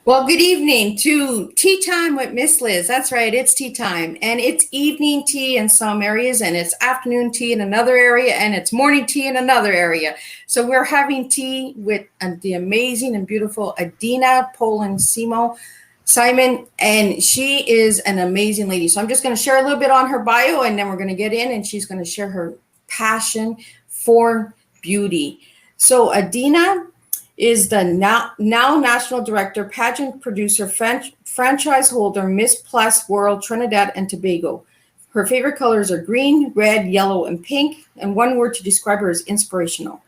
Well, good evening to Tea Time with Miss Liz. That's right, it's tea time. And it's evening tea in some areas, and it's afternoon tea in another area, and it's morning tea in another area. So we're having tea with the amazing and beautiful Adina Pollard-Simon, and she is an amazing lady. So I'm just going to share a little bit on her bio, and then we're going to get in, and she's going to share her passion for beauty. So Adina is the now National Director, Pageant Producer, Franchise Holder, Miss Plus World Trinidad and Tobago. Her favorite colors are green, red, yellow, and pink, and one word to describe her is inspirational.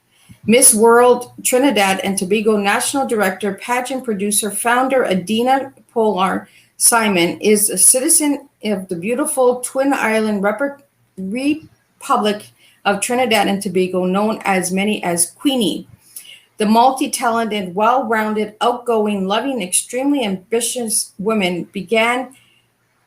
Miss World Trinidad and Tobago National Director, Pageant Producer, Founder Adina Pollard-Simon is a citizen of the beautiful Twin Island Republic of Trinidad and Tobago, known as many as Queenie. The multi-talented, well-rounded, outgoing, loving, extremely ambitious woman began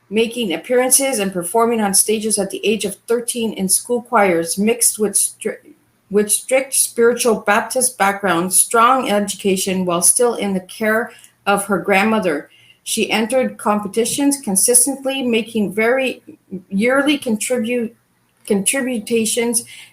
making appearances and performing on stages at the age of 13 in school choirs, mixed with strict spiritual Baptist background, strong education, while still in the care of her grandmother. She entered competitions consistently, making very yearly contributions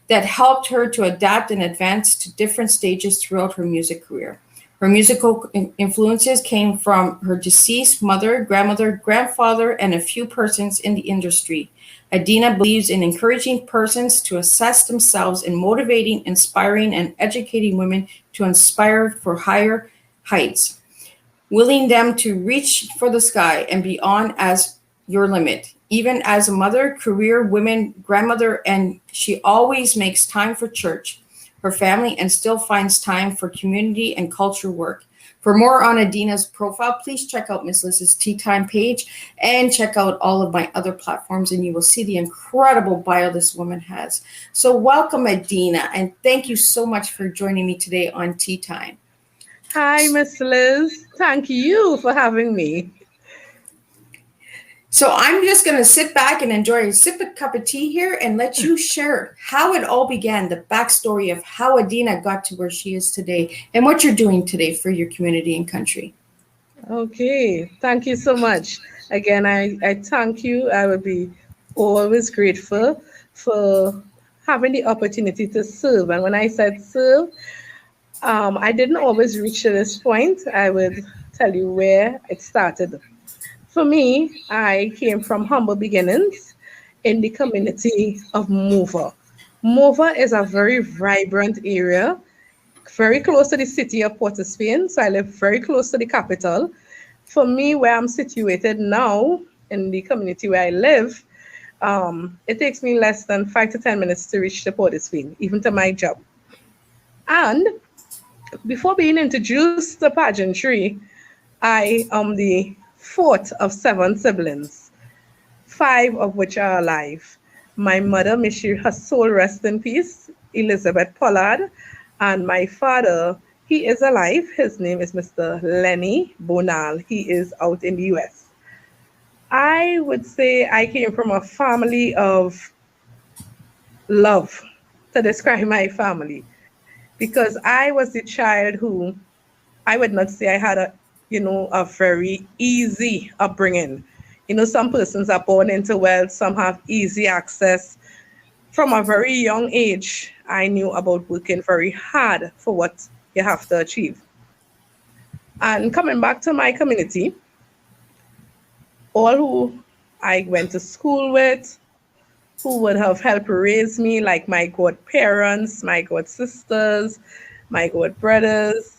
that helped her to adapt and advance to different stages throughout her music career. Her musical influences came from her deceased mother, grandmother, grandfather, and a few persons in the industry. Adina believes in encouraging persons to assess themselves and motivating, inspiring, and educating women to inspire for higher heights, willing them to reach for the sky and beyond as your limit. Even as a mother, career woman, grandmother, and she always makes time for church, her family, and still finds time for community and culture work. For more on Adina's profile, please check out Miss Liz's Tea Time page and check out all of my other platforms, and you will see the incredible bio this woman has. So welcome, Adina, and thank you so much for joining me today on Tea Time. Hi, Miss Liz. Thank you for having me. So I'm just going to sit back and enjoy a sip of cup of tea here and let you share how it all began, the backstory of how Adina got to where she is today and what you're doing today for your community and country. Okay, thank you so much. Again, I thank you. I would be always grateful for having the opportunity to serve. And when I said serve, I didn't always reach to this point. I would tell you where it started. For me, I came from humble beginnings in the community of Mova. Mova is a very vibrant area, very close to the city of Port of Spain. So I live very close to the capital. For me, where I'm situated now, in the community where I live, it takes me less than 5 to 10 minutes to reach the Port of Spain, even to my job. And before being introduced to pageantry, I am the fourth of 7 siblings, 5 of which are alive. My mother, may she her soul rest in peace, Elizabeth Pollard, and my father, he is alive. His name is Mr. Lenny Bonal. He is out in the US. I would say I came from a family of love, to describe my family, because I was the child who, I would not say I had a very easy upbringing. Some persons are born into wealth, some have easy access. From a very young age, I knew about working very hard for what you have to achieve. And coming back to my community, all who I went to school with, who would have helped raise me, like my godparents, my god sisters, my god brothers.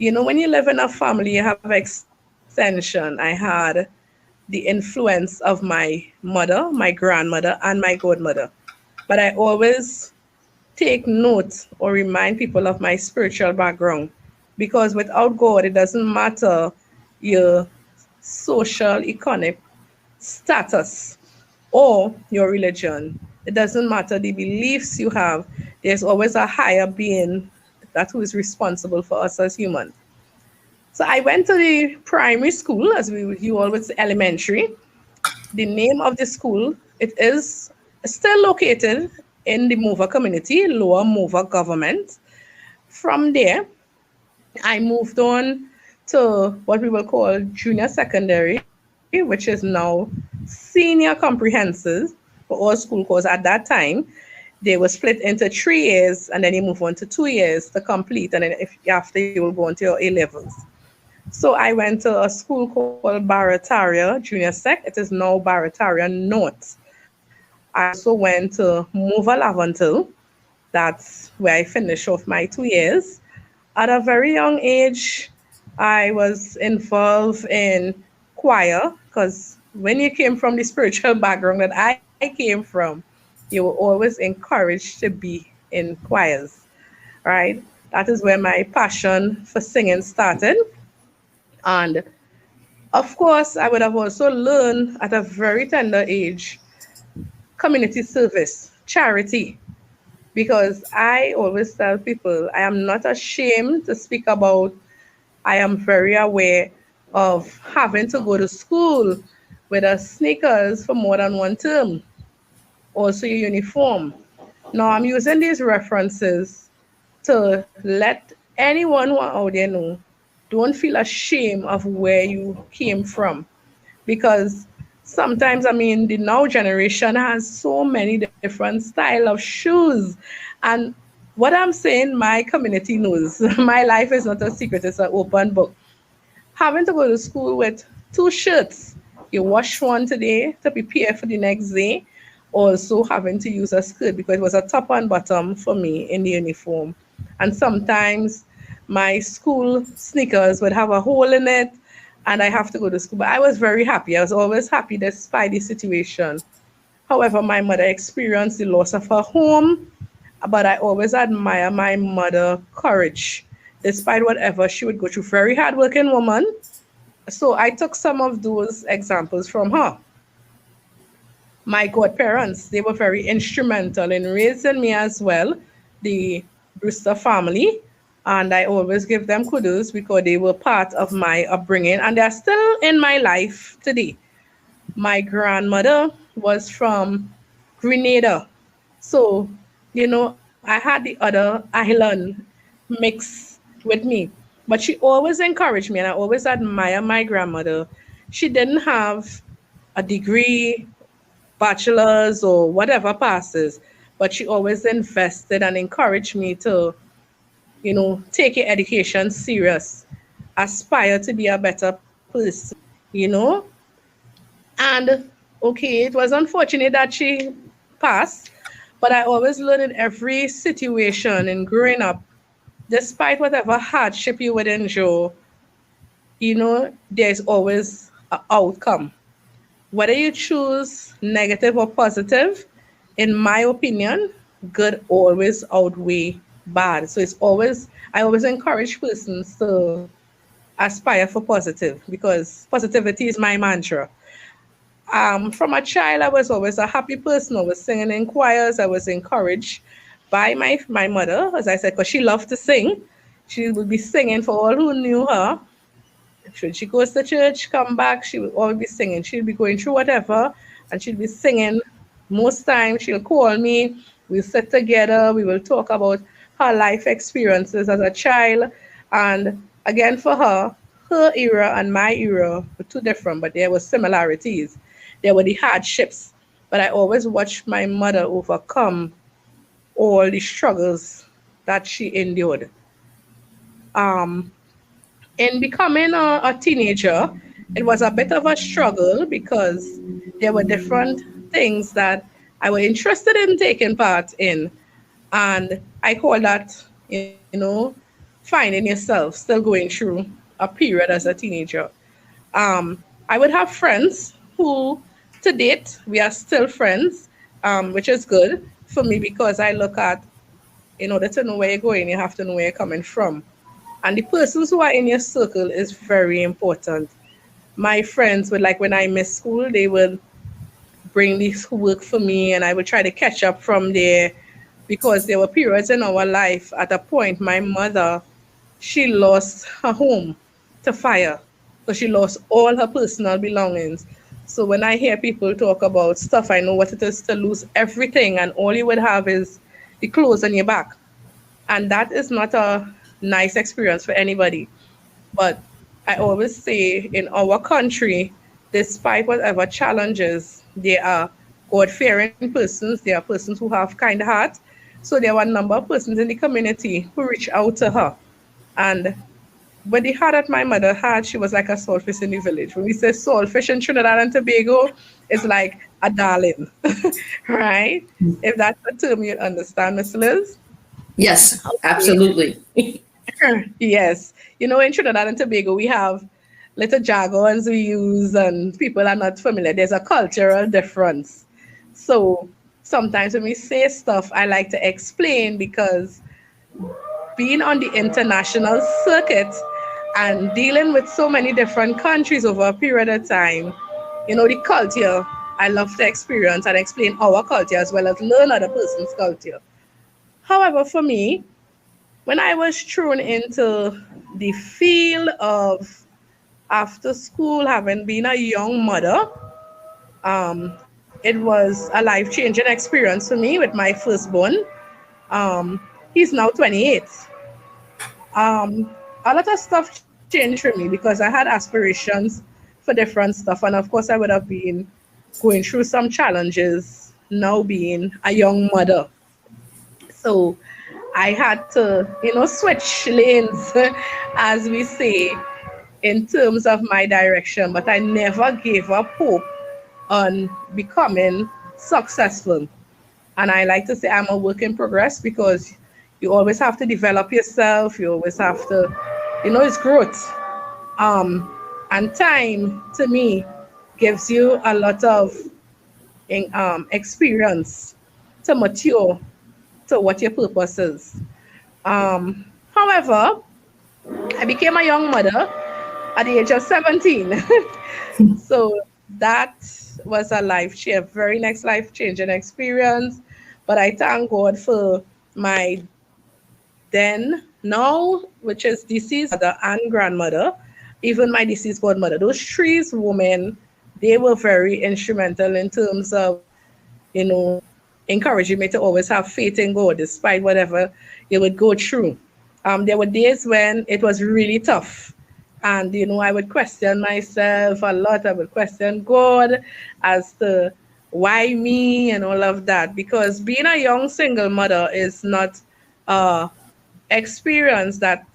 When you live in a family, you have extension. I had the influence of my mother, my grandmother, and my godmother. But I always take note or remind people of my spiritual background, because without God, it doesn't matter your social, economic status or your religion. It doesn't matter the beliefs you have. There's always a higher being that who is responsible for us as humans. So I went to the primary school, as you always say, elementary. The name of the school, it is still located in the Mova community, Lower Mova government. From there, I moved on to what we will call junior secondary, which is now senior comprehensive for all school courses. At that time, they were split into 3 years, and then you move on to 2 years to complete, and then if after you will go on to your A levels. So I went to a school called Barataria Junior Sec. It is now Barataria North. I also went to Mova Lavantil. That's where I finished off my 2 years. At a very young age, I was involved in choir because when you came from the spiritual background that I came from, you were always encouraged to be in choirs, right? That is where my passion for singing started. And of course, I would have also learned at a very tender age community service, charity, because I always tell people I am not ashamed to speak about. I am very aware of having to go to school with a sneakers for more than one term, also your uniform. Now I'm using these references to let anyone who are out there know, don't feel ashamed of where you came from, because sometimes, I mean, the now generation has so many different style of shoes. And what I'm saying, my community knows. My life is not a secret, it's an open book. Having to go to school with two shirts, you wash one today to prepare for the next day, also having to use a skirt because it was a top and bottom for me in the uniform. And sometimes my school sneakers would have a hole in it and I have to go to school. But I was very happy. I was always happy despite the situation. However, my mother experienced the loss of her home, but I always admire my mother courage. Despite whatever she would go through, very hardworking woman. So I took some of those examples from her. My godparents, they were very instrumental in raising me as well, the Brewster family. And I always give them kudos because they were part of my upbringing and they're still in my life today. My grandmother was from Grenada. So, I had the other island mixed with me. But she always encouraged me and I always admire my grandmother. She didn't have a degree, bachelor's or whatever passes, but she always invested and encouraged me to, take your education serious, aspire to be a better person, you know. And okay, it was unfortunate that she passed, but I always learned in every situation in growing up, despite whatever hardship you would endure, there's always an outcome. Whether you choose negative or positive, in my opinion, good always outweigh bad. So I always encourage persons to aspire for positive because positivity is my mantra. From a child, I was always a happy person. I was singing in choirs. I was encouraged by my mother, as I said, because she loved to sing. She would be singing for all who knew her. Should she goes to church, come back, she will always be singing. She'll be going through whatever, and she'll be singing. Most times, she'll call me. We'll sit together. We will talk about her life experiences as a child. And again, for her era and my era were two different, but there were similarities. There were the hardships, but I always watched my mother overcome all the struggles that she endured. Um, in becoming a teenager, it was a bit of a struggle because there were different things that I was interested in taking part in. And I call that, finding yourself, still going through a period as a teenager. I would have friends who, to date, we are still friends, which is good for me because I look at, in order to know where you're going, you have to know where you're coming from. And the persons who are in your circle is very important. My friends would, like when I miss school, they would bring this work for me and I would try to catch up from there because there were periods in our life. At a point, my mother, she lost her home to fire. So she lost all her personal belongings. So when I hear people talk about stuff, I know what it is to lose everything and all you would have is the clothes on your back. And that is not a nice experience for anybody. But I always say in our country, despite whatever challenges, there are God-fearing persons, there are persons who have kind heart. So there were a number of persons in the community who reached out to her. And but the heart that my mother had, she was like a saltfish in the village. When we say saltfish in Trinidad and Tobago, it's like a darling, right? If that's the term you understand, Miss Liz. Yes, Okay. absolutely. Yes. In Trinidad and Tobago, we have little jargons we use, and people are not familiar. There's a cultural difference. So sometimes when we say stuff, I like to explain because being on the international circuit and dealing with so many different countries over a period of time, the culture, I love to experience and explain our culture as well as learn other person's culture. However, for me, when I was thrown into the field of after school, having been a young mother, it was a life changing experience for me with my firstborn. He's now 28. A lot of stuff changed for me because I had aspirations for different stuff. And of course, I would have been going through some challenges now being a young mother. So I had to, switch lanes, as we say, in terms of my direction. But I never gave up hope on becoming successful. And I like to say I'm a work in progress because you always have to develop yourself. You always have to, it's growth. Um, and time to me gives you a lot of experience to mature to what your purpose is. However, I became a young mother at the age of 17. So that was a very next life changing experience. But I thank God for my then, now, which is deceased mother and grandmother, even my deceased godmother. Those three women, they were very instrumental in terms of, you know, encouraging me to always have faith in God despite whatever you would go through. There were days when it was really tough. And, I would question myself a lot. I would question God as to why me and all of that. Because being a young single mother is not a experience that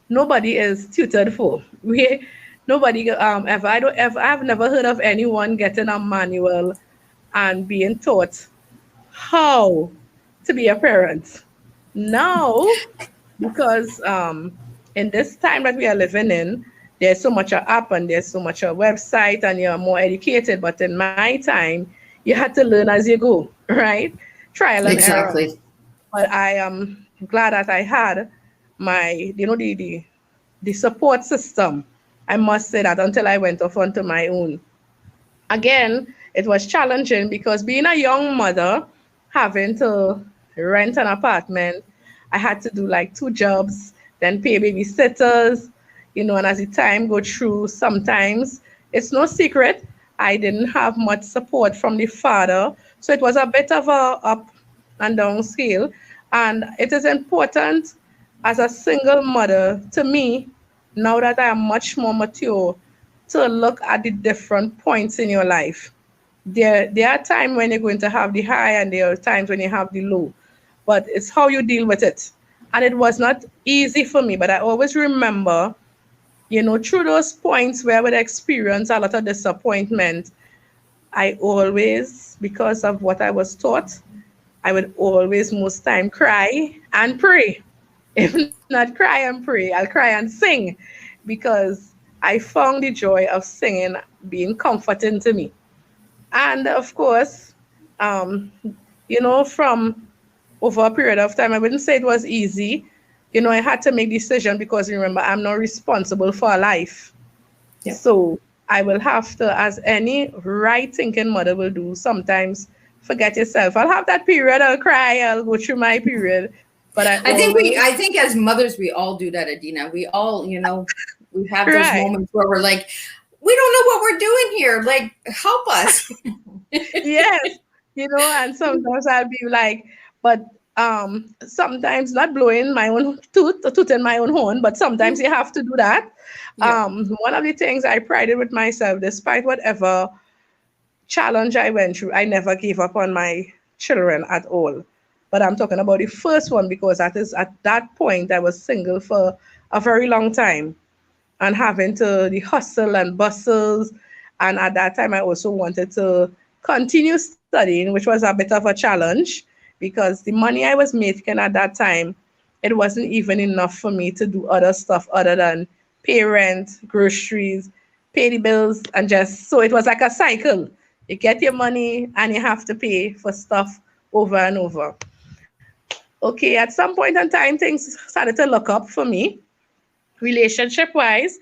nobody is tutored for. Nobody ever, I've never heard of anyone getting a manual and being taught how to be a parent. Now, because in this time that we are living in, there's so much a app and there's so much a website and you're more educated. But in my time, you had to learn as you go, right? Trial and error. Exactly. But I am glad that I had my, the support system. I must say that until I went off onto my own. Again, it was challenging because being a young mother, having to rent an apartment, I had to do like two jobs, then pay babysitters, and as the time go through, sometimes it's no secret I didn't have much support from the father. So it was a bit of a up and down scale. And it is important as a single mother to me, now that I am much more mature, to look at the different points in your life. There are times when you're going to have the high and there are times when you have the low, but it's how you deal with it. And it was not easy for me, but I always remember, through those points where I would experience a lot of disappointment, I always, because of what I was taught, I would always most time cry and pray. If not cry and pray, I'll cry and sing because I found the joy of singing being comforting to me. And of course, um, from over a period of time, I wouldn't say it was easy. I had to make decision because remember, I'm not responsible for a life. Yeah. So I will have to, as any right thinking mother will do, sometimes forget yourself. I'll have that period, I'll cry, I'll go through my period. But I always I think as mothers we all do that, Adina. We all, we have those right. moments where we're like, we don't know what we're doing here. Like, help us. Yes. And sometimes I'll be like, but sometimes not blowing my own tooting my own horn, but sometimes you have to do that. Yeah. One of the things I prided with myself, despite whatever challenge I went through, I never gave up on my children at all. But I'm talking about the first one because that is at that point I was single for a very long time and having to the hustle and bustles. And at that time, I also wanted to continue studying, which was a bit of a challenge because the money I was making at that time, it wasn't even enough for me to do other stuff other than pay rent, groceries, pay the bills, and just so it was like a cycle. You get your money and you have to pay for stuff over and over. Okay, at some point in time, things started to look up for me relationship wise.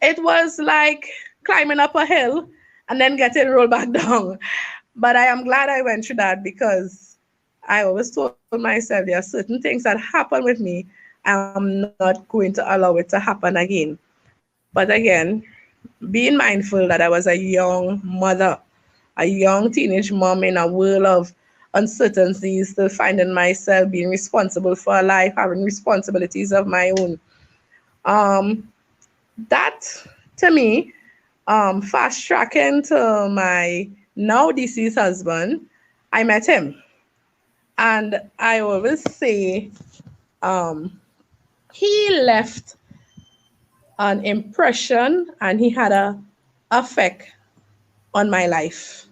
It was like climbing up a hill and then getting rolled back down. But I am glad I went through that because I always told myself there are certain things that happen with me. I'm not going to allow it to happen again. But again, being mindful that I was a young mother, a young teenage mom in a world of uncertainties, still finding myself being responsible for a life, having responsibilities of my own. Um, that to me, fast tracking to my now deceased husband, I met him. And I always say he left an impression and he had a effect on my life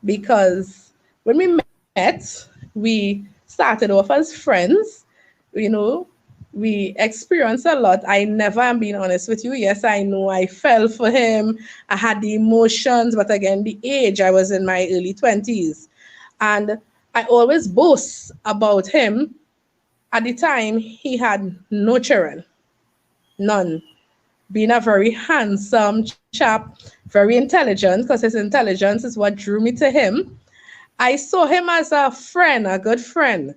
because when we met, we started off as friends, you know, we experienced a lot. I never am being honest with you. Yes, I know I fell for him. I had the emotions, but again, the age, I was in my early 20s. And I always boast about him. At the time, he had no children, none. Being a very handsome chap, very intelligent, because his intelligence is what drew me to him. I saw him as a friend, a good friend.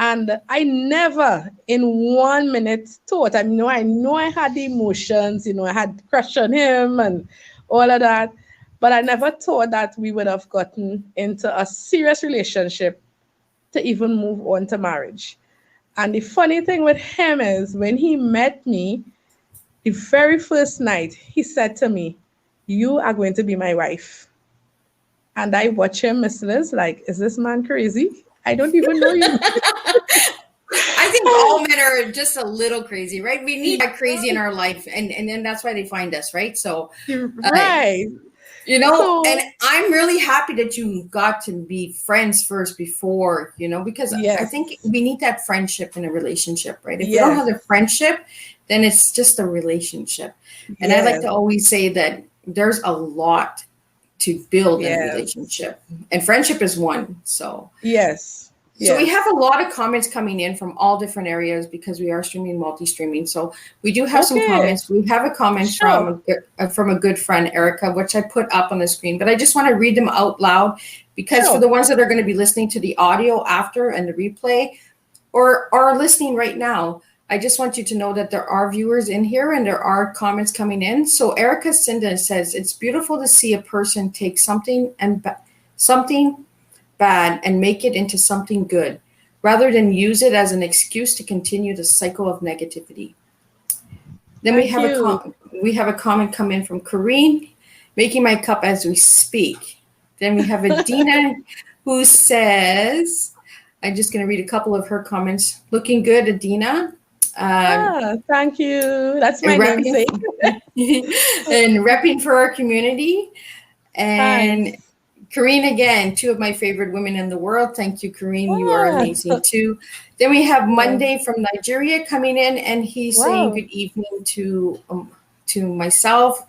And I never in 1 minute thought, I know I had the emotions, I had crush on him and all of that, but I never thought that we would have gotten into a serious relationship to even move on to marriage. And the funny thing with him is when he met me, the very first night, he said to me, "You are going to be my wife." And I watch him, Miss Liz, like, is this man crazy? I don't even know you. I think all men are just a little crazy, right? We need that crazy in our life, and then that's why they find us, right? So, Right. and I'm really happy that you got to be friends first before, because I think we need that friendship in a relationship, right? If we don't have the friendship, then it's just a relationship. And I like to always say that there's a lot to build in a relationship, and friendship is one. So So we have a lot of comments coming in from all different areas because we are streaming, multi-streaming. So we do have some comments. We have a comment from a good friend, Erica, which I put up on the screen. But I just want to read them out loud because for the ones that are going to be listening to the audio after and the replay or are listening right now, I just want you to know that there are viewers in here and there are comments coming in. So Erica Cinda says, it's beautiful to see a person take something bad and make it into something good, rather than use it as an excuse to continue the cycle of negativity. Then we have a comment come in from Corrine, making my cup as we speak. Then we have Adina who says, I'm just going to read a couple of her comments. Looking good, Adina. Thank you. That's my namesake. And repping for our community. And Karine, again, two of my favorite women in the world. Thank you, Karine. You are amazing too. Then we have Monday from Nigeria coming in, and he's saying good evening to myself.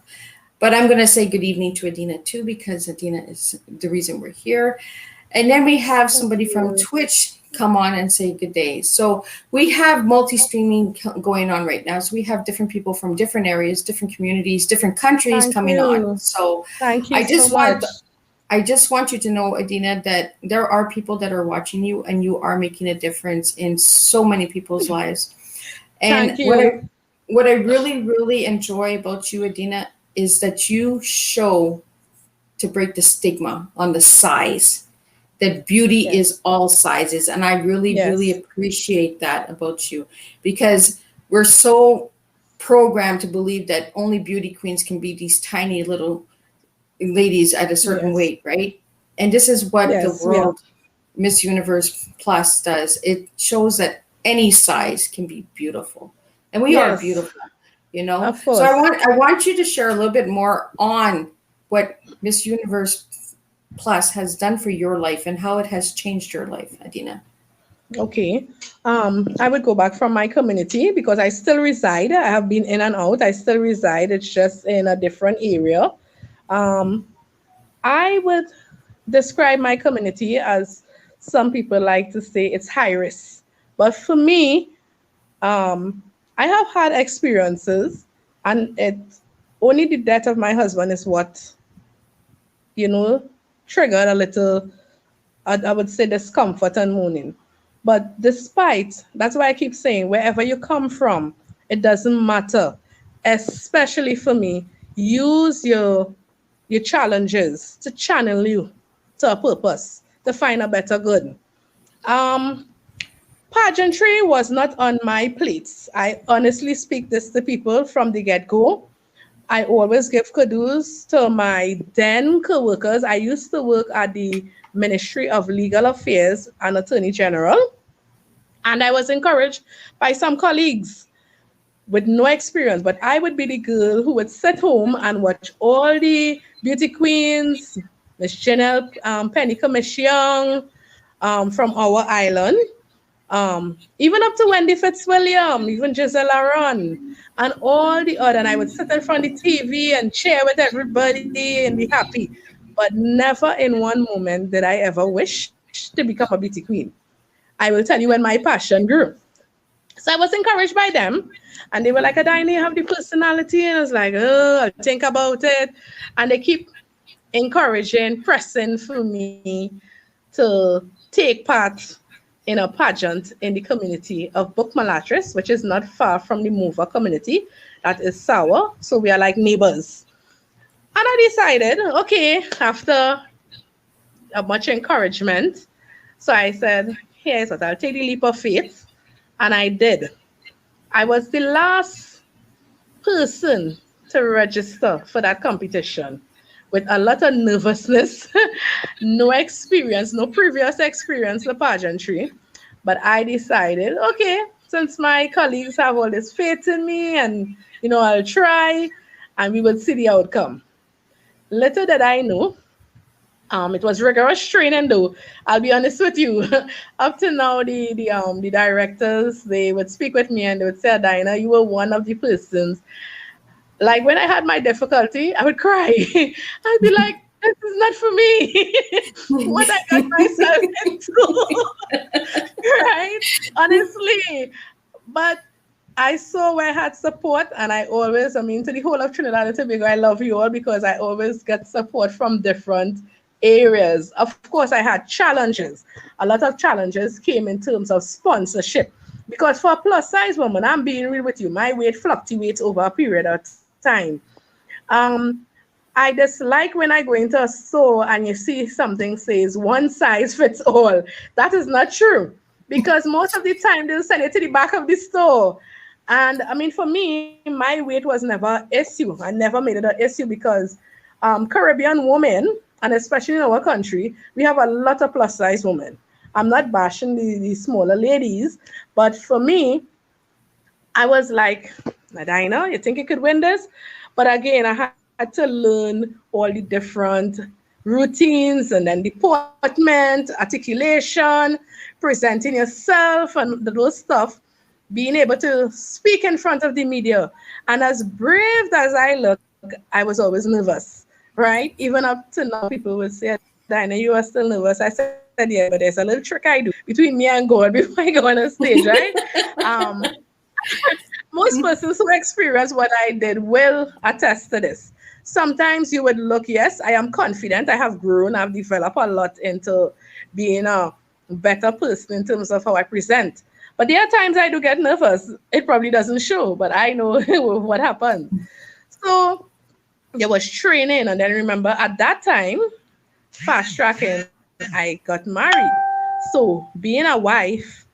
But I'm going to say good evening to Adina too, because Adina is the reason we're here. And then we have somebody from Twitch come on and say good day. So we have multi-streaming going on right now. So we have different people from different areas, different communities, different countries coming on. So thank you I just want you to know, Adina, that there are people that are watching you and you are making a difference in so many people's lives. And what I really, really enjoy about you, Adina, is that you show to break the stigma on the size. that beauty Yes. is all sizes. And I really, really Yes. appreciate that about you, because we're so programmed to believe that only beauty queens can be these tiny little ladies at a certain Yes. weight, right? And this is what the Yes. Yeah. world Miss Universe Plus does. It shows that any size can be beautiful. And we are Yes. beautiful, you know? Of So course. I want you to share a little bit more on what Miss Universe Plus has done for your life and how it has changed your life, Adina. Okay. I would go back from my community because I still reside. I have been in and out. I still reside. It's just in a different area. Um, I would describe my community as some people like to say it's high risk. But for me, I have had experiences, and it only the death of my husband is what, you know, triggered a little, I would say, discomfort and mourning. But despite, that's why I keep saying, wherever you come from, it doesn't matter. Especially for me, use your challenges to channel you to a purpose, to find a better good. Um, Pageantry was not on my plates. I honestly speak this to people from the get-go. I always give kudos to my then co-workers. I used to work at the Ministry of Legal Affairs and Attorney General, and I was encouraged by some colleagues with no experience, but I would be the girl who would sit home and watch all the beauty queens, Miss Janelle Penny Commission from our island, even up to Wendy Fitzwilliam, even Giselle Aron, and all the other. And I would sit in front of the TV and cheer with everybody and be happy. But never in one moment did I ever wish to become a beauty queen. I will tell you when my passion grew. So I was encouraged by them. And they were like, Adina, you have the personality. And I was like, oh, I'll think about it. And they keep encouraging, pressing for me to take part in a pageant in the community of Bookmalatrice, which is not far from the Mover community. That is Sour. So we are like neighbors. And I decided, okay, after much encouragement, so I said, here's what, I'll take the leap of faith. And I did. I was the last person to register for that competition with a lot of nervousness, no experience, no previous experience in pageantry. But I decided, okay, since my colleagues have all this faith in me and, I'll try and we will see the outcome. Little did I know, it was rigorous training though. I'll be honest with you. Up to now, the directors, they would speak with me and they would say, Adina, you were one of the persons. Like when I had my difficulty, I would cry. I'd be like, this is not for me. What I got myself into. Right? Honestly. But I saw where I had support, and I always, to the whole of Trinidad and Tobago, I love you all because I always get support from different areas. Of course, I had challenges. A lot of challenges came in terms of sponsorship. Because for a plus size woman, I'm being real with you, my weight fluctuates over a period of time. I dislike when I go into a store and you see something says one size fits all. That is not true because most of the time they'll send it to the back of the store. And for me, my weight was never an issue. I never made it an issue because Caribbean women, and especially in our country, we have a lot of plus size women. I'm not bashing the smaller ladies, but for me, I was like, Adina, you think you could win this? But again, I had to learn all the different routines and then deportment, articulation, presenting yourself and those stuff, being able to speak in front of the media. And as brave as I look, I was always nervous, right? Even up to now, people would say, Adina, you are still nervous. I said, yeah, but there's a little trick I do between me and God before I go on a stage, right? Most persons who experience what I did will attest to this. Sometimes you would look, yes, I am confident. I have grown. I've developed a lot into being a better person in terms of how I present. But there are times I do get nervous. It probably doesn't show, but I know what happened. So there was training. And then remember, at that time, fast tracking I got married. So being a wife,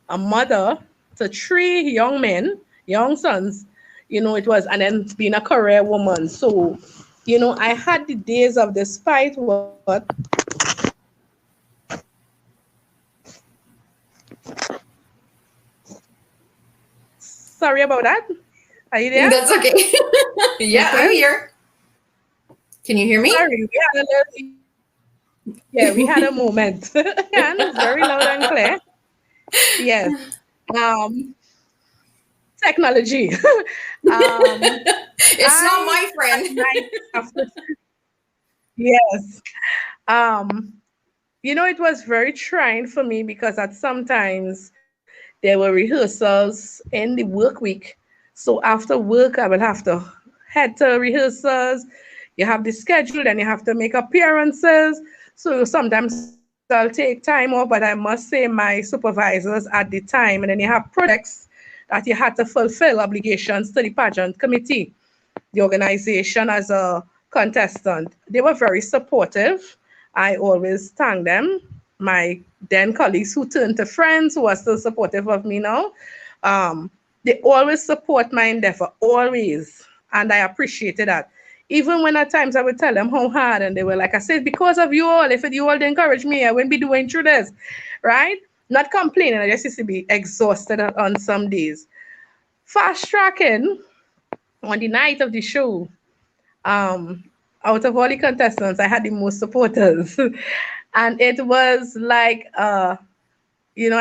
a mother to three young men, young sons, it was, and then being a career woman. So, I had the days of despite what. Sorry about that. Are you there? That's okay. Yeah, I'm Okay. here. Can you hear me? Sorry, we had a moment. And very loud and clear. Yes. Um, Technology. It's not I my at friend. night after yes. Um, it was very trying for me because at sometimes there were rehearsals in the work week. So after work, I will have to head to rehearsals. You have the schedule, and you have to make appearances. So sometimes I'll take time off, but I must say my supervisors at the time, and then you have projects that you had to fulfill obligations to the pageant committee, the organization as a contestant. They were very supportive. I always thank them. My then colleagues who turned to friends who are still supportive of me now. Um, they always support my endeavor, always. And I appreciated that. Even when at times I would tell them how hard, and they were like, I said, because of you all, if you all didn't encourage me, I wouldn't be doing through this, right? Not complaining, I just used to be exhausted on some days. Fast tracking on the night of the show, um, out of all the contestants, I had the most supporters. And it was like, I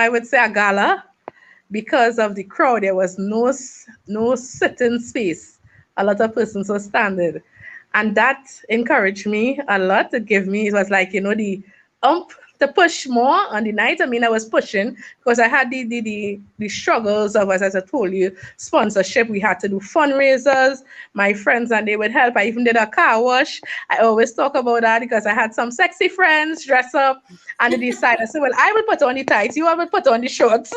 would say a gala because of the crowd. There was no sitting space. A lot of persons were standing. And that encouraged me a lot to give me, it was like, the ump to push more on the night. I mean, I was pushing because I had the struggles of, as I told you, sponsorship. We had to do fundraisers. My friends and they would help. I even did a car wash. I always talk about that because I had some sexy friends dress up and they decided, I said, well, I will put on the tights, you all will put on the shorts.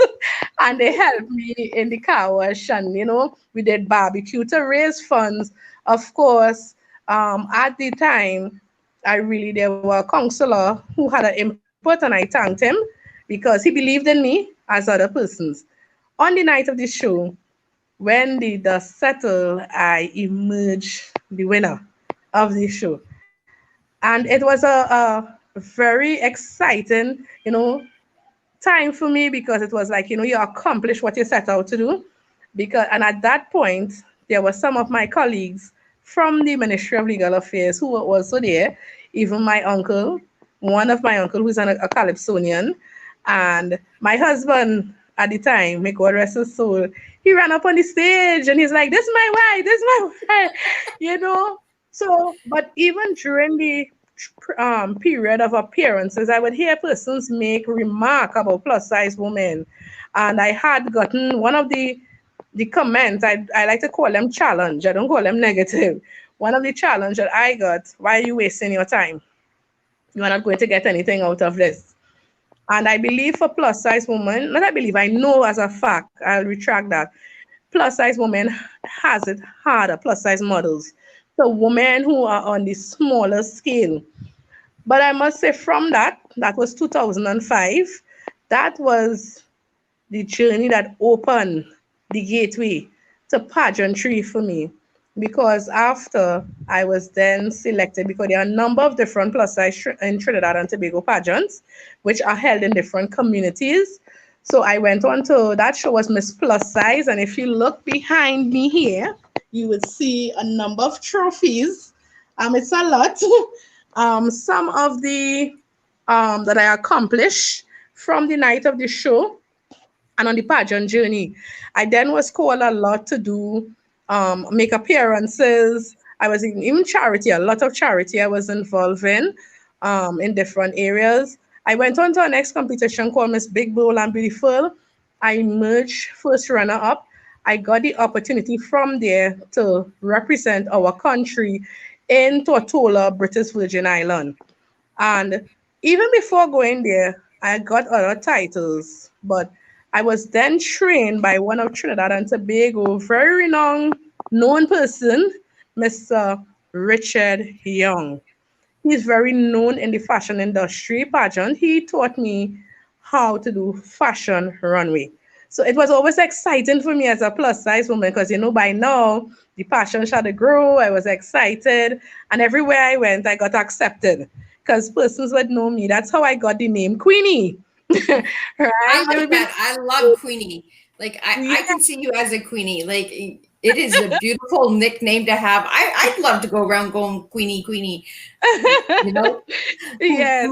And they helped me in the car wash. And, we did barbecue to raise funds. Of course, at the time, there was a counselor who had an input, and I thanked him because he believed in me as other persons. On the night of the show, when the dust settled, I emerged the winner of the show. And it was a very exciting, time for me because it was like, you accomplish what you set out to do. And at that point, there were some of my colleagues from the Ministry of Legal Affairs who were also there, even my uncle, one of my uncle who's a Calypsonian, and my husband at the time, may God rest his soul, he ran up on the stage and he's like, this is my wife, this is my wife, So, but even during the period of appearances, I would hear persons make remark about plus size women. And I had gotten one of the comments, I like to call them challenge. I don't call them negative. One of the challenge that I got, why are you wasting your time? You are not going to get anything out of this. And I believe for plus size women, not I believe, I know as a fact, I'll retract that. Plus size women has it harder, plus size models. So women who are on the smaller scale. But I must say from that was 2005, that was the journey that opened the gateway to pageantry for me. Because after I was then selected, because there are a number of different plus size in Trinidad and Tobago pageants, which are held in different communities. So I went on to, that show was Miss Plus Size. And if you look behind me here, you would see a number of trophies. It's a lot. Some of the that I accomplished from the night of the show and on the pageant journey. I then was called a lot to do make appearances. I was even charity, a lot of charity I was involved in different areas. I went on to our next competition called Miss Big Bold and Beautiful. I emerged first runner up. I got the opportunity from there to represent our country in Tortola, British Virgin Island. And even before going there, I got other titles, but I was then trained by one of Trinidad and Tobago, very renowned, known person, Mr. Richard Young. He's very known in the fashion industry pageant. He taught me how to do fashion runway. So it was always exciting for me as a plus size woman because, by now the passion started to grow. I was excited. And everywhere I went, I got accepted because persons would know me. That's how I got the name Queenie. I Right? They like would be that. I love Queenie. Like I like, can see you as a Queenie. Like it is a beautiful nickname to have. I'd love to go around going Queenie, Queenie. You know? yes.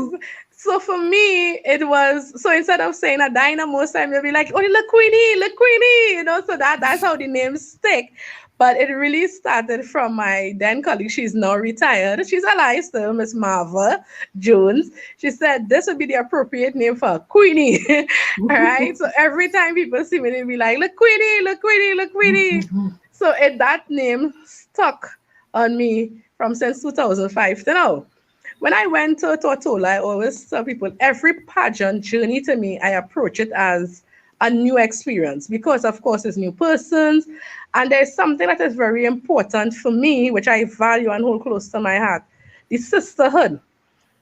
So for me, it was so instead of saying Adina, most time they'll be like, "Oh, look, Queenie," So that's how the name stick. But it really started from my then colleague. She's now retired. She's alive still, Miss Marva Jones. She said this would be the appropriate name for Queenie. All right. So every time people see me, they'll be like, "Look, Queenie, look, Queenie, look, Queenie." So that name stuck on me from since 2005 to now. When I went to Tortola, I always tell people every pageant journey to me, I approach it as a new experience because, of course, it's new persons. And there's something that is very important for me, which I value and hold close to my heart, the sisterhood.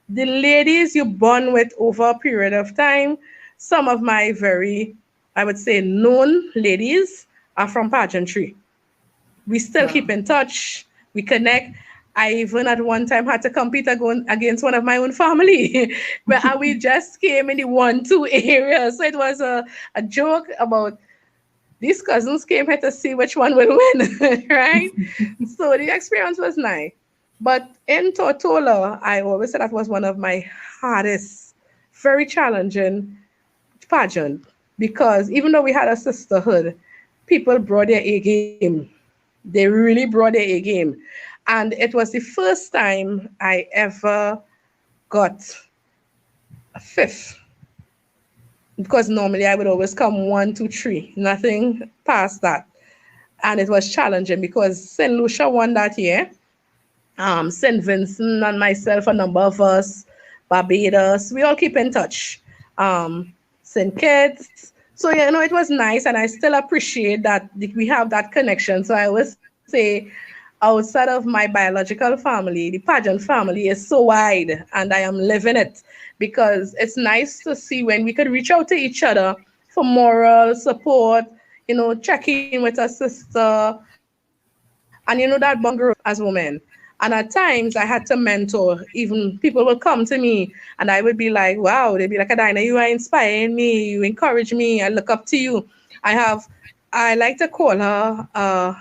The ladies you bond with over a period of time. Some of my very, I would say, known ladies are from pageantry. We still keep Wow. in touch. We connect. I even at one time had to compete against one of my own family, but we just came in the 1-2 area. So it was a joke about these cousins came here to see which one will win, right? So the experience was nice. But in Tortola, I always said that was one of my hardest, very challenging pageant because even though we had a sisterhood, people brought their A game. They really brought their A game. And it was the first time I ever got a fifth because normally I would always come 1, 2, 3, nothing past that. And it was challenging because St. Lucia won that year. St. Vincent and myself, a number of us, Barbados, we all keep in touch. St. Kitts. So, it was nice, and I still appreciate that we have that connection. So, I always say, outside of my biological family, the pageant family is so wide, and I am living it because it's nice to see when we could reach out to each other for moral support, check in with a sister, and that bond grows as women. And at times I had to mentor. Even people will come to me and I would be like, wow, they'd be like, Adina, you are inspiring me. You encourage me. I look up to you. I like to call her a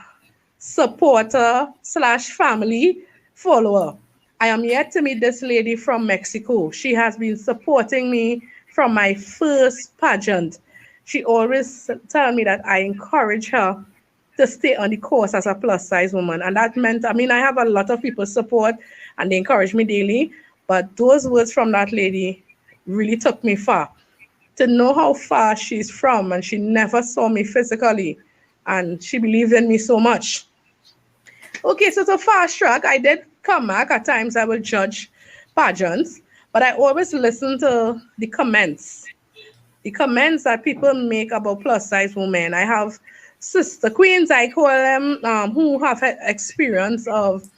supporter slash family follower. I am yet to meet this lady from Mexico. She has been supporting me from my first pageant. She always tell me that I encourage her to stay on the course as a plus size woman. And that meant, I have a lot of people support and they encourage me daily. But those words from that lady really took me far. To know how far she's from and she never saw me physically and she believed in me so much. Okay, so to fast track, I did come back. At times I will judge pageants, but I always listen to the comments that people make about plus size women. I have sister queens, I call them, who have had experience of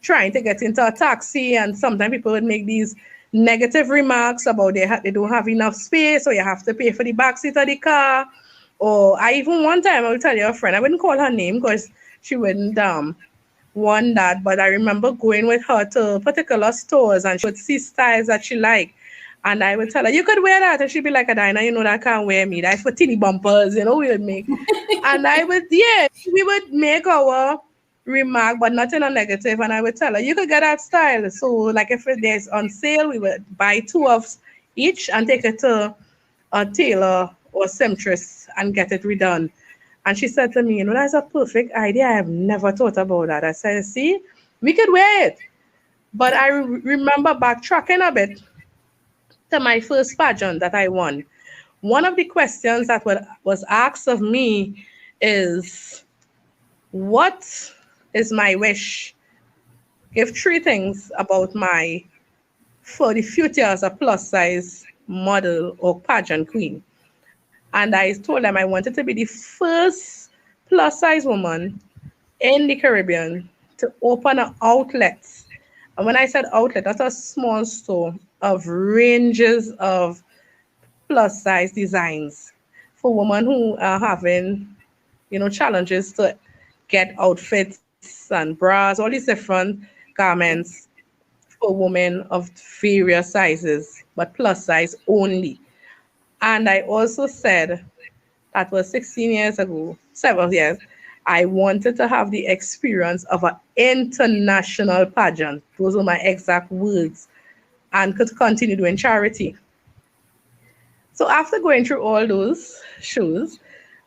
trying to get into a taxi, and sometimes people would make these negative remarks about they don't have enough space, or you have to pay for the back seat of the car. Or I even one time I will tell you a friend, I wouldn't call her name because she wouldn't want that, but I remember going with her to particular stores and she would see styles that she liked. And I would tell her, you could wear that. And she'd be like, Adina, that can't wear me. That's for teeny bumpers, we would make. And we would make our remark, but not in a negative. And I would tell her, you could get that style. So, like if there's on sale, we would buy 2 of each and take it to a tailor or seamstress and get it redone. And she said to me, that's a perfect idea. I have never thought about that. I said, see, we could wear it. But I remember backtracking a bit to my first pageant that I won. One of the questions that was asked of me is, what is my wish? Give 3 things about for the future as a plus size model or pageant queen. And I told them I wanted to be the first plus size woman in the Caribbean to open an outlet And when I said outlet, that's a small store of ranges of plus size designs for women who are having, challenges to get outfits and bras, all these different garments for women of various sizes, but plus size only. And I also said, that was 16 years ago, 7 years, I wanted to have the experience of an international pageant. Those were my exact words, and could continue doing charity. So after going through all those shows,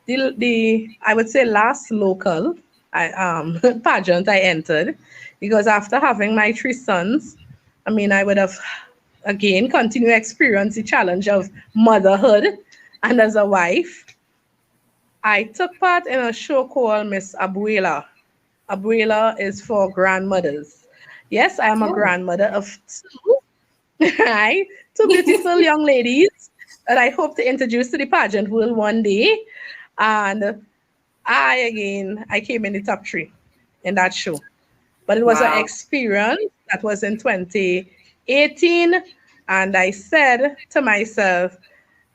the I would say last local pageant I entered, because after having my three sons, I mean, I would have again continued to experience the challenge of motherhood, and as a wife, I took part in a show called Miss Abuela. Abuela is for grandmothers. Yes, I am a Oh, grandmother of two, right? Two beautiful young ladies that I hope to introduce to the pageant world one day. And I came in the top three in that show. But it was an wow. experience that was in 2018. And I said to myself,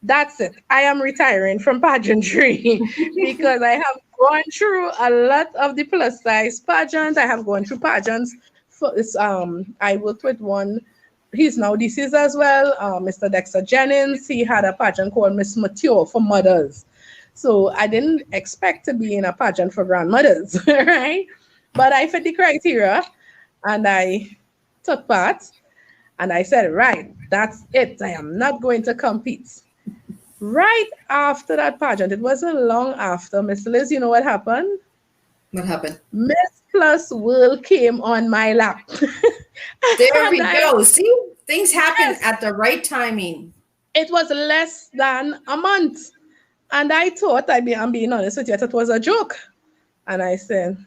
that's it. I am retiring from pageantry because I have gone through a lot of the plus size pageants. I have gone through pageants. I worked with one. He's now deceased as well. Mr. Dexter Jennings. He had a pageant called Miss Mature for mothers. So I didn't expect to be in a pageant for grandmothers, right? But I fit the criteria, and I took part. And I said, right, that's it. I am not going to compete. Right after that pageant, it wasn't long after, Miss Liz, you know what happened? What happened? Miss Plus World came on my lap. There And we go. See, things happen yes, at the right timing. it was less than a month. And I thought, I'm being honest with you, I thought it was a joke. And I said,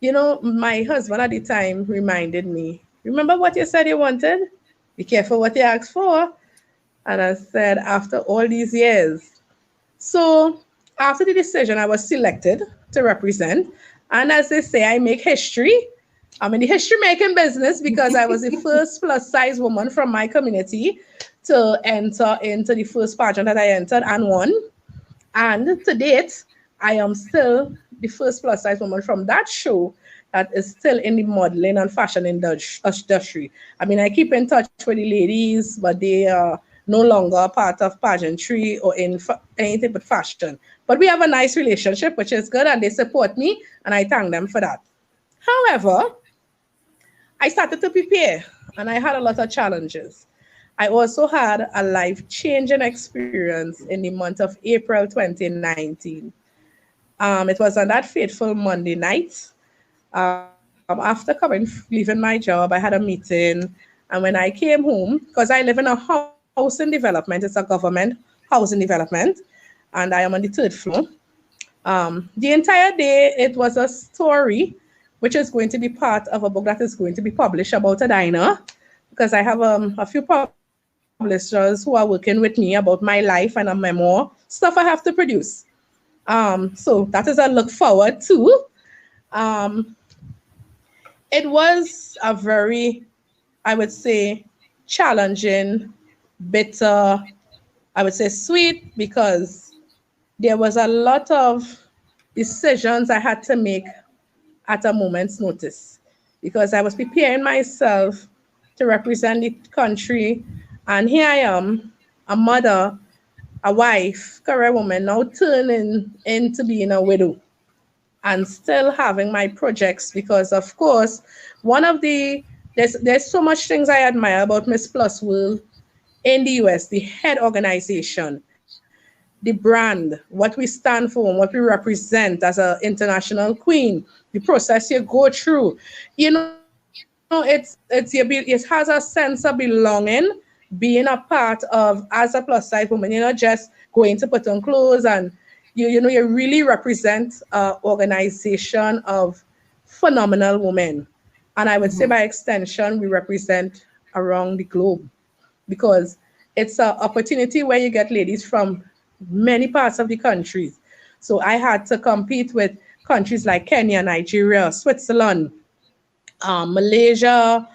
my husband at the time reminded me, remember what you said you wanted? Be careful what you ask for. And I said, after all these years. So after the decision, I was selected to represent. And as they say, I make history. I'm in the history making business because I was the first plus size woman from my community to enter into the first pageant that I entered and won. And to date, I am still the first plus size woman from that show that is still in the modeling and fashion industry. I mean, I keep in touch with the ladies, but they are no longer part of pageantry or in anything but fashion. But we have a nice relationship, which is good, and they support me, and I thank them for that. However, I started to prepare, and I had a lot of challenges. I also had a life changing experience in the month of April 2019. It was on that fateful Monday night. After leaving my job, I had a meeting. And when I came home, because I live in a housing development, it's a government housing development, and I am on the third floor. The entire day, it was a story which is going to be part of a book that is going to be published about Adina, because I have a few publishers who are working with me about my life and a memoir, stuff I have to produce. So that is a look forward to. Um, it was a very, I would say, challenging, bitter, I would say sweet, because there was a lot of decisions I had to make at a moment's notice, because I was preparing myself to represent the country. And here I am, a mother, a wife, career woman, now turning into being a widow and still having my projects, because of course one of the there's so much things I admire about Miss Plus World in the US, the head organization, the brand, what we stand for, and what we represent as an international queen, the process you go through. It has a sense of belonging, being a part of as a plus size woman. You're not just going to put on clothes, and you really represent an organization of phenomenal women. And I would say Mhm. by extension, we represent around the globe, because it's an opportunity where you get ladies from many parts of the countries. So I had to compete with countries like Kenya, Nigeria, Switzerland, Malaysia,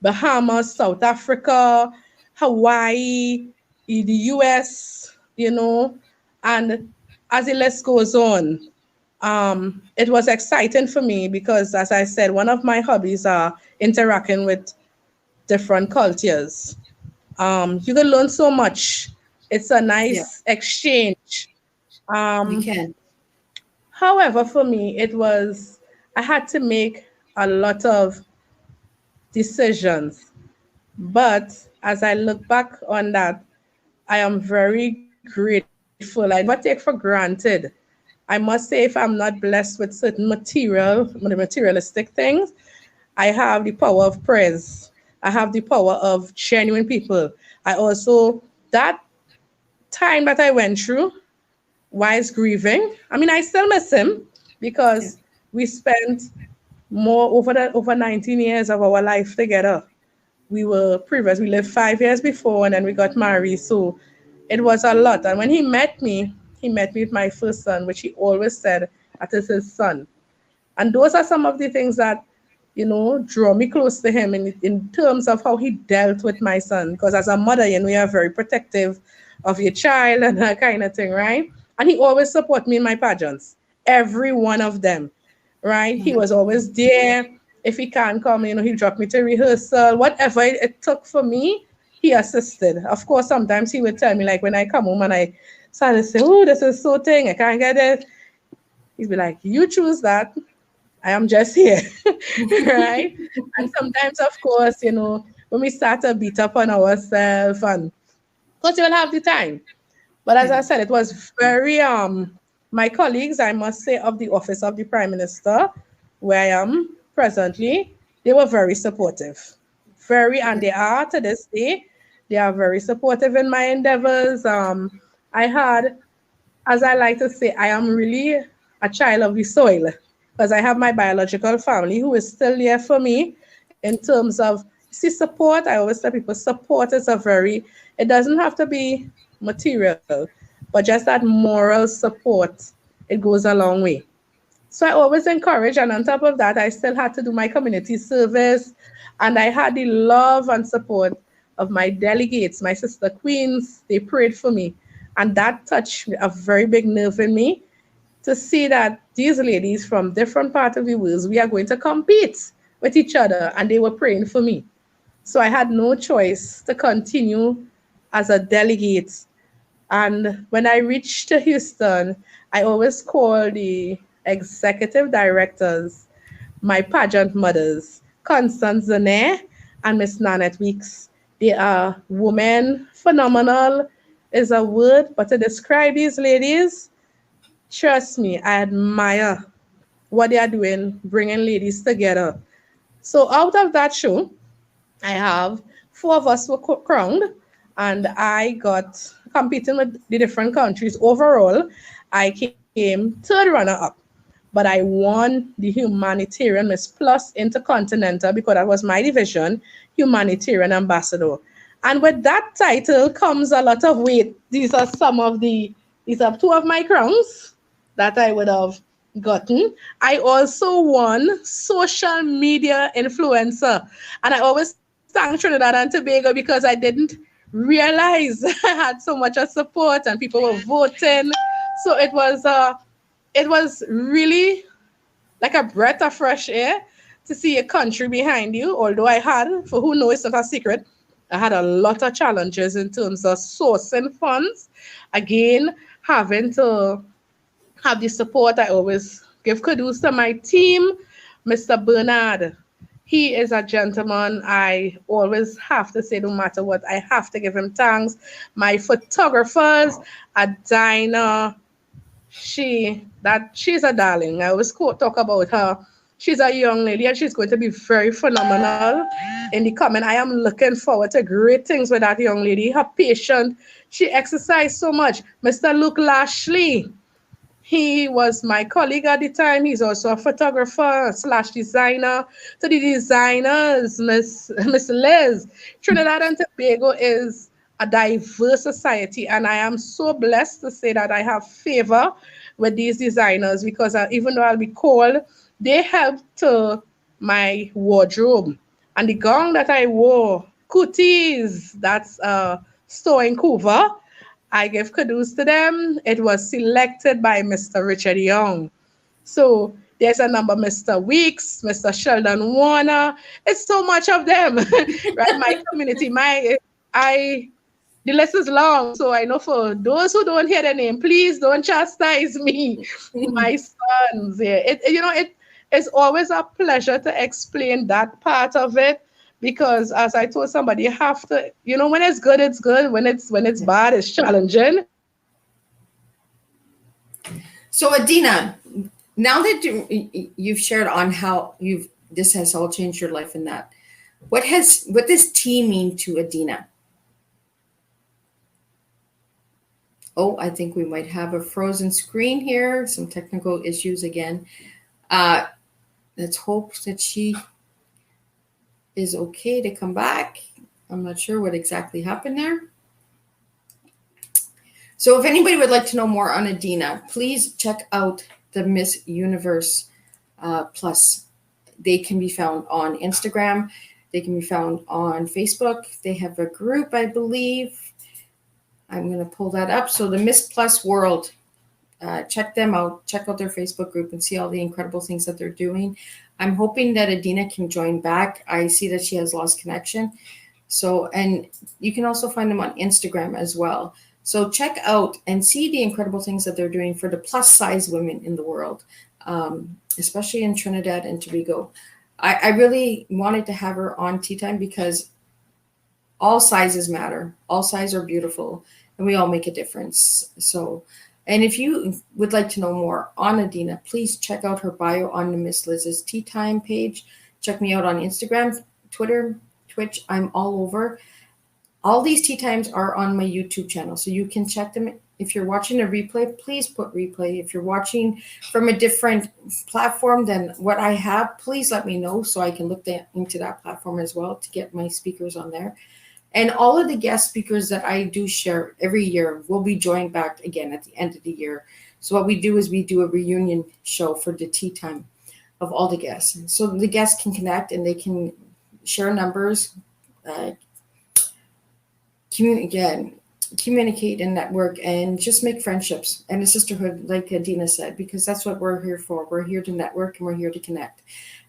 Bahamas, South Africa, Hawaii, the US, and as the list goes on, it was exciting for me because, as I said, one of my hobbies are interacting with different cultures. You can learn so much. It's a Yeah, nice exchange. you Um, can. However, for me, I had to make a lot of decisions. But as I look back on that, I am very grateful. I never take for granted. I must say, if I'm not blessed with certain materialistic things, I have the power of praise. I have the power of genuine people. I also, that time that I went through, whilst grieving, I mean, I still miss him Yeah. because we spent over 19 years of our life together. We lived 5 years before and then we got married. So it was a lot. And when he met me with my first son, which he always said that is his son. And those are some of the things that, draw me close to him in terms of how he dealt with my son. Because as a mother, you are very protective of your child and that kind of thing, right? And he always support me in my pageants, every one of them, right? He was always there. If he can't come, he dropped me to rehearsal, whatever it took for me, he assisted. Of course, sometimes he would tell me, like when I come home and I started to say, oh, this is so thing, I can't get it. He'd be like, you choose that. I am just here, right? And sometimes, of course, when we start to beat up on ourselves, and of course, you'll have the time. But as Yeah. I said, it was very my colleagues, I must say, of the office of the Prime Minister, where I am presently, they were very supportive. Very, and they are to this day. They are very supportive in my endeavors. I had, as I like to say, I am really a child of the soil because I have my biological family who is still there for me in terms of see support. I always tell people support is it doesn't have to be material, but just that moral support, it goes a long way. So I always encourage, and on top of that, I still had to do my community service, and I had the love and support of my delegates, my sister queens. They prayed for me, and that touched a very big nerve in me to see that these ladies from different parts of the world, we are going to compete with each other, and they were praying for me. So I had no choice to continue as a delegate. And when I reached Houston, I always call the executive directors my pageant mothers, Constance Zane and Miss Nanette Weeks. They are women, phenomenal is a word, but to describe these ladies, trust me, I admire what they are doing, bringing ladies together. So out of that show, I have four of us were crowned, and I got competing with the different countries. Overall, I came third runner up, but I won the Humanitarian Miss Plus Intercontinental because that was my division, Humanitarian Ambassador. And with that title comes a lot of weight. These are two of my crowns that I would have gotten. I also won social media influencer. And I always thank Trinidad and Tobago because I didn't realize I had so much of support and people were voting. So it was really like a breath of fresh air to see a country behind you. Although I had, for who knows, it's not a secret, I had a lot of challenges in terms of sourcing funds. Again, having to have the support. I always give kudos to my team, Mr. Bernard. He is a gentleman. I always have to say, no matter what, I have to give him thanks. My photographers, Adina, she's a darling. I always talk about her. She's a young lady and she's going to be very phenomenal in the coming. I am looking forward to great things with that young lady. Her patient, she exercised so much. Mr. Luke Lashley, he was my colleague at the time. He's also a photographer slash designer. To the designers, Miss Liz, Trinidad and Tobago is a diverse society, and I am so blessed to say that I have favor with these designers because even though I'll be called, they help to my wardrobe. And the gown that I wore, Cooties, that's store in Vancouver, I gave kudos to them. It was selected by Mr. Richard Young. So there's a number, Mr. Weeks, Mr. Sheldon Warner. It's so much of them, right? My community, I, the list is long. So I know for those who don't hear the name, please don't chastise me, my sons. Yeah, it's always a pleasure to explain that part of it because, as I told somebody, you have to, when it's good, it's good. When it's bad, it's challenging. So Adina, now that you've shared on how this has all changed your life and that, what does tea mean to Adina? Oh, I think we might have a frozen screen here, some technical issues again. Let's hope that she is okay to come back. I'm not sure what exactly happened there. So if anybody would like to know more on Adina, please check out the Miss Universe Plus. They can be found on Instagram. They can be found on Facebook. They have a group, I believe. I'm going to pull that up. So the Miss Plus World, check them out. Check out their Facebook group and see all the incredible things that they're doing. I'm hoping that Adina can join back. I see that she has lost connection. So, and you can also find them on Instagram as well. So check out and see the incredible things that they're doing for the plus size women in the world, especially in Trinidad and Tobago. I really wanted to have her on Teatime because all sizes matter. All sizes are beautiful and we all make a difference. So, and if you would like to know more on Adina, please check out her bio on the Miss Liz's Teatime page. Check me out on Instagram, Twitter, Twitch. I'm all over. All these tea times are on my YouTube channel, so you can check them. If you're watching a replay, please put replay. If you're watching from a different platform than what I have, please let me know so I can look into that platform as well to get my speakers on there. And all of the guest speakers that I do share every year will be joined back again at the end of the year. So what we do is we do a reunion show for the tea time of all the guests. So the guests can connect and they can share numbers, communicate and network and just make friendships and a sisterhood, like Adina said, because that's what we're here for. We're here to network and we're here to connect.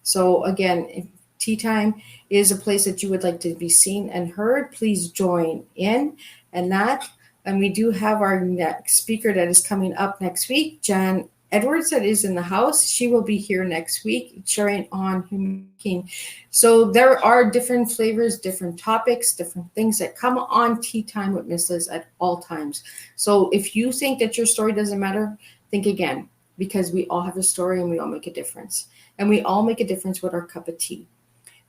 So again, if Teatime is a place that you would like to be seen and heard, please join in and we do have our next speaker that is coming up next week, Jan Edwards, that is in the house. She will be here next week sharing on Humanitarian. So there are different flavors, different topics, different things that come on Teatime with Miss Liz at all times. So if you think that your story doesn't matter, think again, because we all have a story and we all make a difference. And we all make a difference with our cup of tea.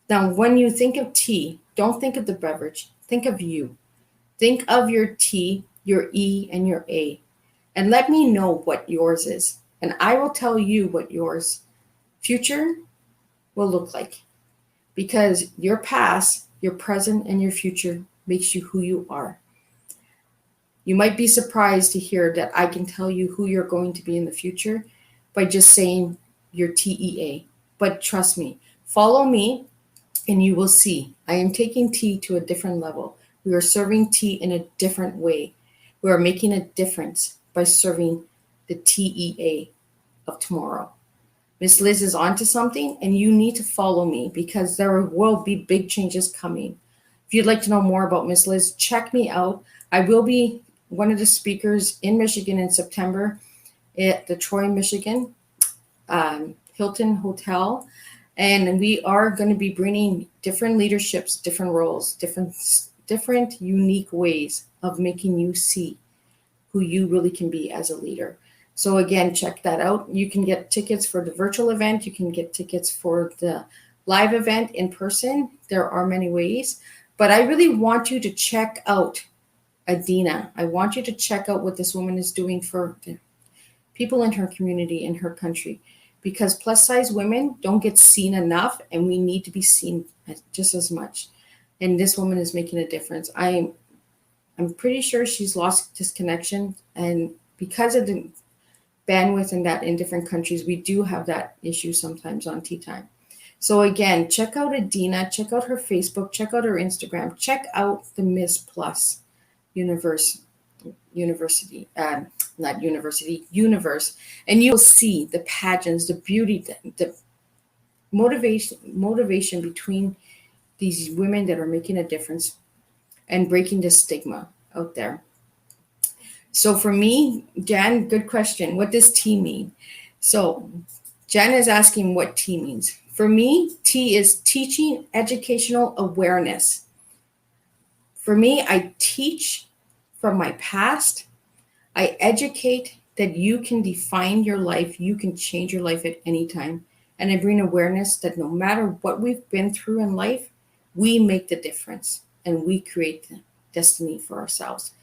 Now, when you think of tea, don't think of the beverage. Think of you. Think of your T, your E, and your A. And let me know what yours is. And I will tell you what yours future will look like. Because your past, your present, and your future makes you who you are. You might be surprised to hear that I can tell you who you're going to be in the future by just saying your TEA. But trust me, follow me and you will see. I am taking tea to a different level. We are serving tea in a different way. We are making a difference by serving the TEA of tomorrow. Miss Liz is onto something and you need to follow me because there will be big changes coming. If you'd like to know more about Miss Liz, check me out. I will be one of the speakers in Michigan in September at the Troy, Michigan Hilton Hotel. And we are going to be bringing different leaderships, different roles, different unique ways of making you see who you really can be as a leader. So again, check that out. You can get tickets for the virtual event. You can get tickets for the live event in person. There are many ways, but I really want you to check out Adina. I want you to check out what this woman is doing for people in her community, in her country, because plus size women don't get seen enough and we need to be seen just as much. And this woman is making a difference. I'm pretty sure she's lost disconnection, and because of the bandwidth and that in different countries, we do have that issue sometimes on Teatime. So again, check out Adina, check out her Facebook, check out her Instagram, check out the Miss Plus universe, university, not university, universe, and you'll see the pageants, the beauty, the motivation between these women that are making a difference and breaking the stigma out there. So for me, Jan, good question. What does T mean? So Jan is asking what T means. For me, T is teaching educational awareness. For me, I teach from my past. I educate that you can define your life, you can change your life at any time. And I bring awareness that no matter what we've been through in life, we make the difference and we create the destiny for ourselves.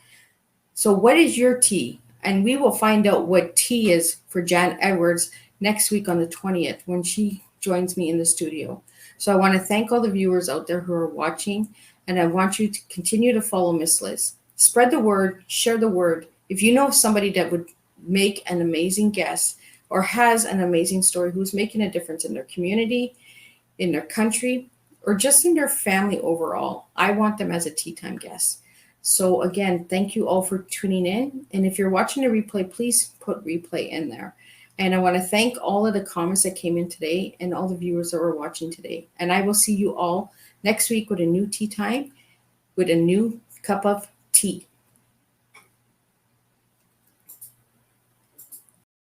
So, what is your T? And we will find out what T is for Jan Edwards next week on the 20th when she joins me in the studio. So, I want to thank all the viewers out there who are watching, and I want you to continue to follow Miss Liz. Spread the word, share the word. If you know somebody that would make an amazing guest or has an amazing story who's making a difference in their community, in their country, or just in their family overall, I want them as a Tea Time guest. So again, thank you all for tuning in. And if you're watching the replay, please put replay in there. And I want to thank all of the comments that came in today and all the viewers that were watching today. And I will see you all next week with a new Tea Time, with a new cup of tea.